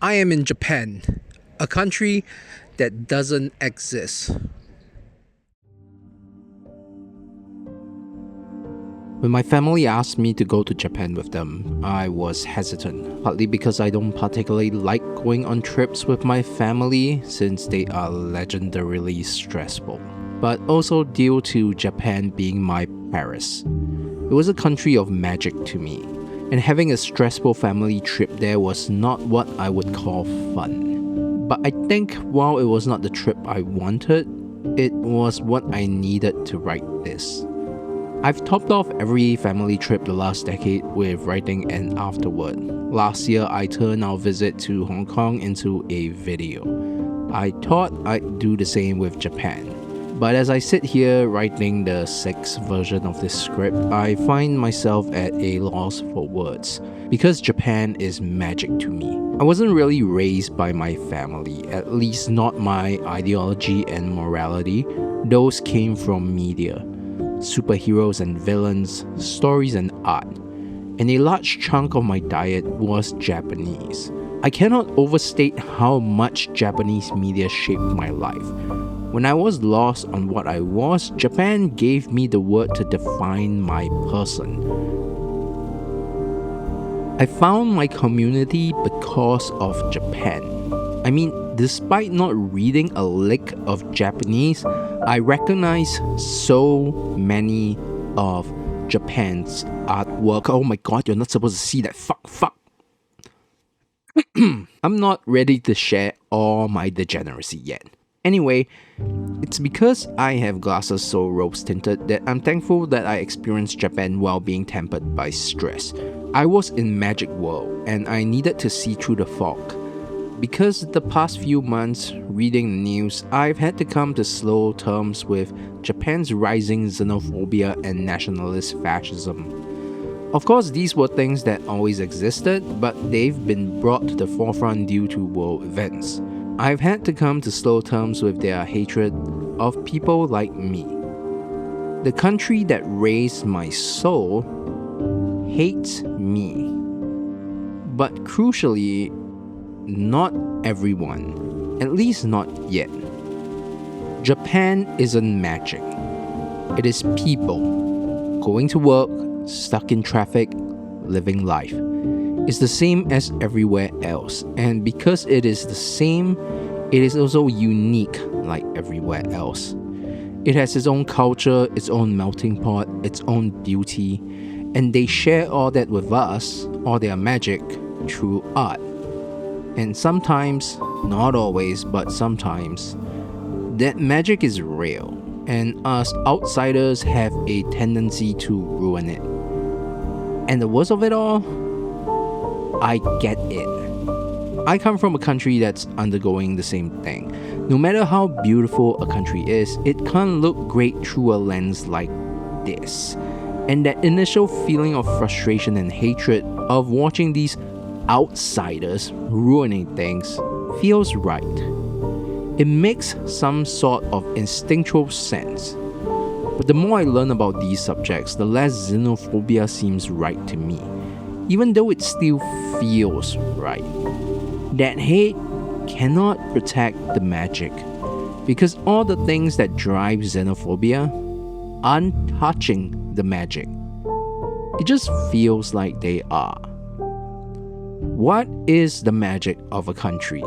I am in Japan, a country that doesn't exist. When my family asked me to go to Japan with them, I was hesitant, partly because I don't particularly like going on trips with my family since they are legendarily stressful, but also due to Japan being my Paris. It was a country of magic to me, and having a stressful family trip there was not what I would call fun. But I think while it was not the trip I wanted, it was what I needed to write this. I've topped off every family trip the last decade with writing an afterword. Last year, I turned our visit to Hong Kong into a video. I thought I'd do the same with Japan. But as I sit here writing the sixth version of this script, I find myself at a loss for words. Because Japan is magic to me. I wasn't really raised by my family, at least not my ideology and morality. Those came from media. Superheroes and villains, stories and art, and a large chunk of my diet was Japanese. I cannot overstate how much Japanese media shaped my life. When I was lost on what I was, Japan gave me the word to define my person. I found my community because of Japan. I mean, despite not reading a lick of Japanese, I recognize so many of Japan's artwork. Oh my god, you're not supposed to see that. Fuck. I'm not ready to share all my degeneracy yet. Anyway, it's because I have glasses so rose-tinted that I'm thankful that I experienced Japan while being tempered by stress. I was in Magic World and I needed to see through the fog. Because the past few months, reading the news, I've had to come to slow terms with Japan's rising xenophobia and nationalist fascism. Of course, these were things that always existed, but they've been brought to the forefront due to world events. I've had to come to slow terms with their hatred of people like me. The country that raised my soul hates me. But crucially, not everyone, at least not yet. Japan isn't magic. It is people going to work, stuck in traffic, living life. It's the same as everywhere else, and because it is the same, it is also unique like everywhere else. It has its own culture, its own melting pot, its own beauty, and they share all that with us, all their magic, through art. And sometimes, not always, but sometimes, that magic is real, and us outsiders have a tendency to ruin it. And the worst of it all, I get it. I come from a country that's undergoing the same thing. No matter how beautiful a country is, it can't look great through a lens like this. And that initial feeling of frustration and hatred of watching these outsiders ruining things feels right. It makes some sort of instinctual sense. But the more I learn about these subjects, the less xenophobia seems right to me, even though it still feels right. That hate cannot protect the magic, because all the things that drive xenophobia aren't touching the magic. It just feels like they are. What is the magic of a country?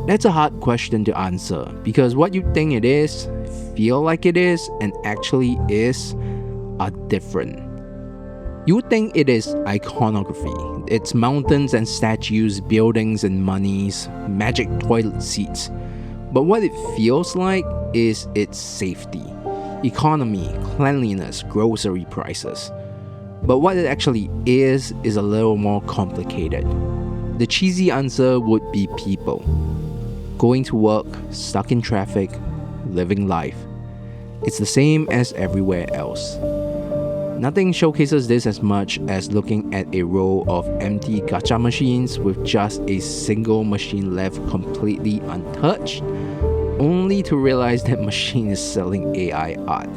That's a hard question to answer because what you think it is, feel like it is, and actually is are different. You would think it is iconography. It's mountains and statues, buildings and monies, magic toilet seats. But what it feels like is its safety, economy, cleanliness, grocery prices. But what it actually is a little more complicated. The cheesy answer would be people. Going to work, stuck in traffic, living life. It's the same as everywhere else. Nothing showcases this as much as looking at a row of empty gacha machines with just a single machine left completely untouched, only to realize that machine is selling AI art.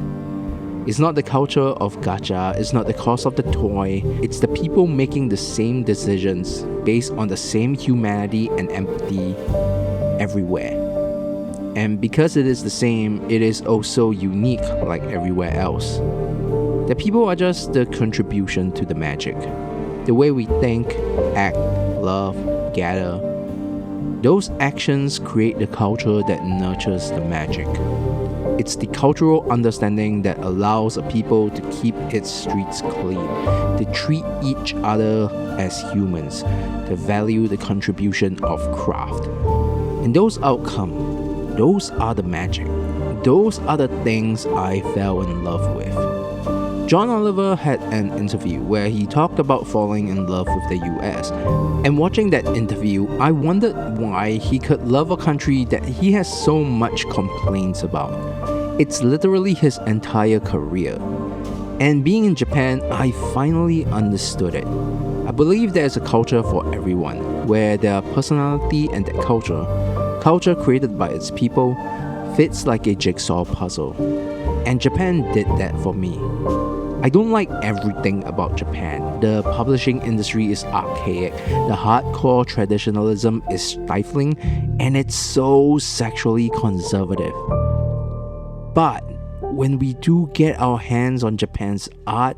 It's not the culture of gacha, it's not the cost of the toy, it's the people making the same decisions based on the same humanity and empathy everywhere. And because it is the same, it is also unique like everywhere else. The people are just the contribution to the magic. The way we think, act, love, gather. Those actions create the culture that nurtures the magic. It's the cultural understanding that allows a people to keep its streets clean, to treat each other as humans, to value the contribution of craft. And those outcomes, those are the magic. Those are the things I fell in love with. John Oliver had an interview where he talked about falling in love with the US. And watching that interview, I wondered why he could love a country that he has so much complaints about. It's literally his entire career. And being in Japan, I finally understood it. I believe there's a culture for everyone, where their personality and their culture created by its people, fits like a jigsaw puzzle. And Japan did that for me. I don't like everything about Japan. The publishing industry is archaic, the hardcore traditionalism is stifling, and it's so sexually conservative. But when we do get our hands on Japan's art,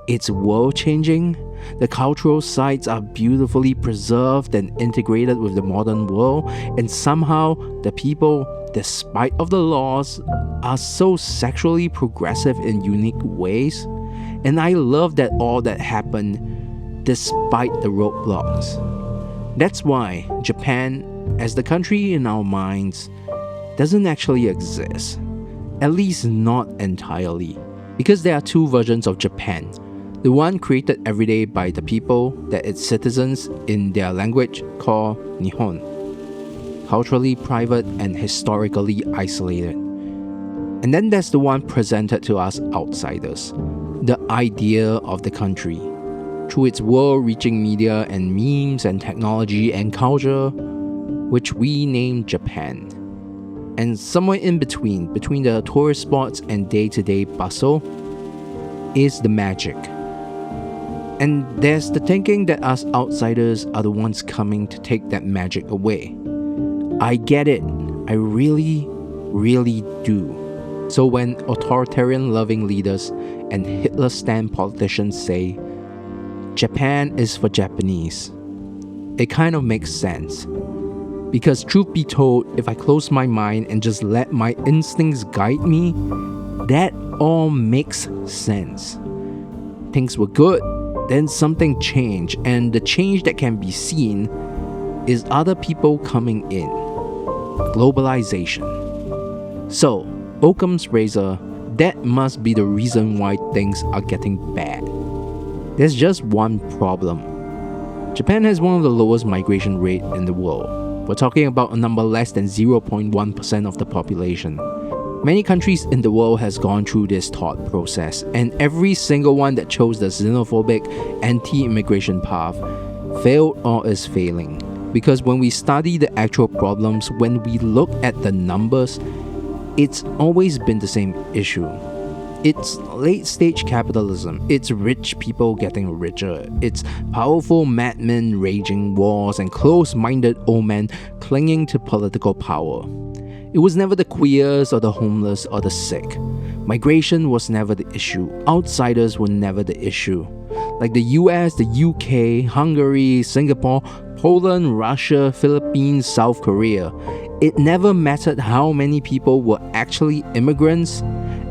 it's world-changing. The cultural sites are beautifully preserved and integrated with the modern world, and somehow the people, despite of the laws, are so sexually progressive in unique ways. And I love that all that happened despite the roadblocks. That's why Japan, as the country in our minds, doesn't actually exist. At least not entirely. Because there are two versions of Japan. The one created every day by the people that its citizens in their language call Nihon. Culturally private and historically isolated. And then there's the one presented to us outsiders, the idea of the country, through its world-reaching media and memes and technology and culture, which we name Japan. And somewhere in between the tourist spots and day-to-day bustle, is the magic. And there's the thinking that us outsiders are the ones coming to take that magic away. I get it, I really, really do. So when authoritarian-loving leaders and Hitler-stan politicians say, Japan is for Japanese, it kind of makes sense. Because truth be told, if I close my mind and just let my instincts guide me, that all makes sense. Things were good, then something changed, and the change that can be seen is other people coming in. Globalization. So, Occam's razor, that must be the reason why things are getting bad. There's just one problem. Japan has one of the lowest migration rate in the world. We're talking about a number less than 0.1% of the population. Many countries in the world has gone through this thought process, and every single one that chose the xenophobic, anti-immigration path failed or is failing. Because when we study the actual problems, when we look at the numbers, it's always been the same issue. It's late-stage capitalism, it's rich people getting richer, it's powerful madmen raging wars and close-minded old men clinging to political power. It was never the queers or the homeless or the sick. Migration was never the issue. Outsiders were never the issue. Like the US, the UK, Hungary, Singapore, Poland, Russia, Philippines, South Korea. It never mattered how many people were actually immigrants,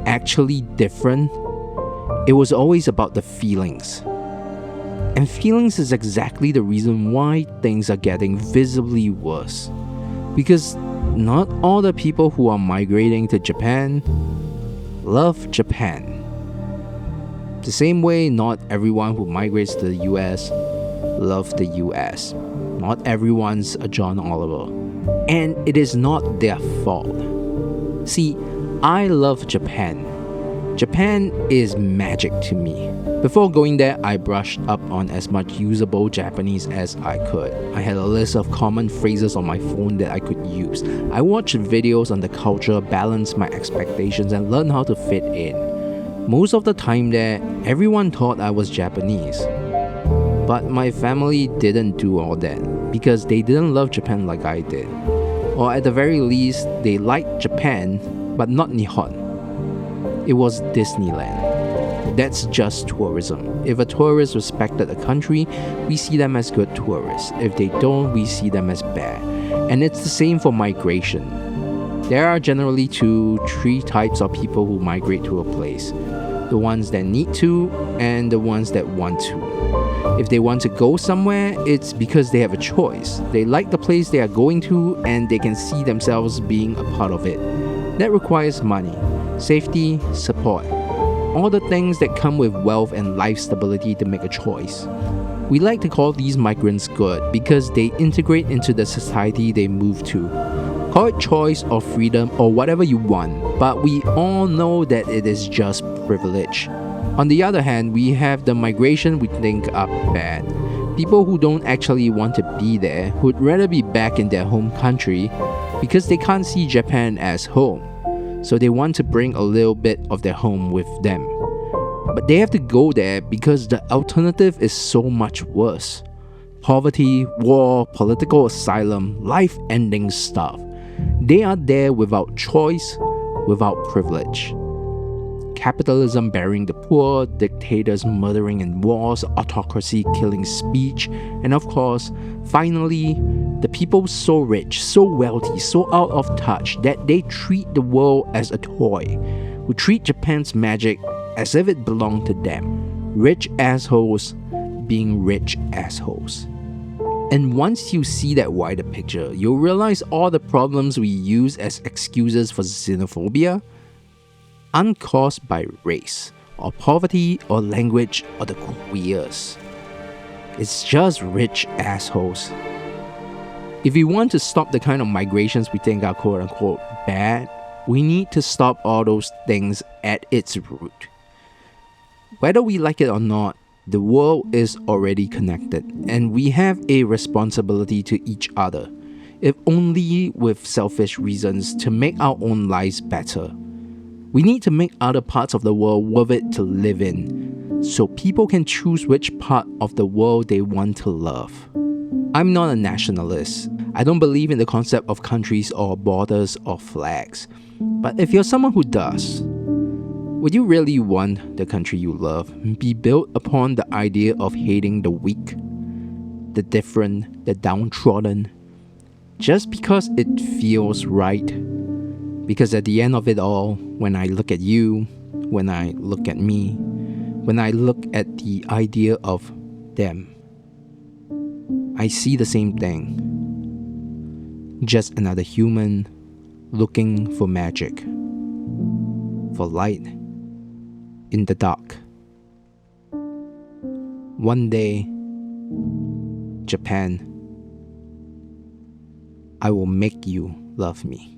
actually different. It was always about the feelings. And feelings is exactly the reason why things are getting visibly worse. Because not all the people who are migrating to Japan love Japan. The same way not everyone who migrates to the US loves the US. Not everyone's a John Oliver. And it is not their fault. See, I love Japan. Japan is magic to me. Before going there, I brushed up on as much usable Japanese as I could. I had a list of common phrases on my phone that I could use. I watched videos on the culture, balanced my expectations, and learned how to fit in. Most of the time there, everyone thought I was Japanese. But my family didn't do all that because they didn't love Japan like I did. Or at the very least, they liked Japan, but not Nihon. It was Disneyland. That's just tourism. If a tourist respected a country, we see them as good tourists. If they don't, we see them as bad. And it's the same for migration. There are generally 3 types of people who migrate to a place. The ones that need to, and the ones that want to. If they want to go somewhere, it's because they have a choice. They like the place they are going to, and they can see themselves being a part of it. That requires money, safety, support. All the things that come with wealth and life stability to make a choice. We like to call these migrants good because they integrate into the society they move to. Call it choice or freedom or whatever you want, but we all know that it is just privilege. On the other hand, we have the migration we think are bad. People who don't actually want to be there, who'd rather be back in their home country because they can't see Japan as home. So they want to bring a little bit of their home with them. But they have to go there because the alternative is so much worse. Poverty, war, political asylum, life-ending stuff. They are there without choice, without privilege. Capitalism burying the poor, dictators murdering in wars, autocracy killing speech, and of course, finally, the people so rich, so wealthy, so out of touch that they treat the world as a toy, who treat Japan's magic as if it belonged to them. Rich assholes being rich assholes. And once you see that wider picture, you'll realize all the problems we use as excuses for xenophobia aren't caused by race, or poverty, or language, or the queers. It's just rich assholes. If we want to stop the kind of migrations we think are quote-unquote bad, we need to stop all those things at its root. Whether we like it or not, the world is already connected, and we have a responsibility to each other, if only with selfish reasons to make our own lives better. We need to make other parts of the world worth it to live in, so people can choose which part of the world they want to love. I'm not a nationalist. I don't believe in the concept of countries or borders or flags. But if you're someone who does, would you really want the country you love be built upon the idea of hating the weak, the different, the downtrodden, just because it feels right? Because at the end of it all, when I look at you, when I look at me, when I look at the idea of them, I see the same thing. Just another human looking for magic, for light in the dark. One day, Japan, I will make you love me.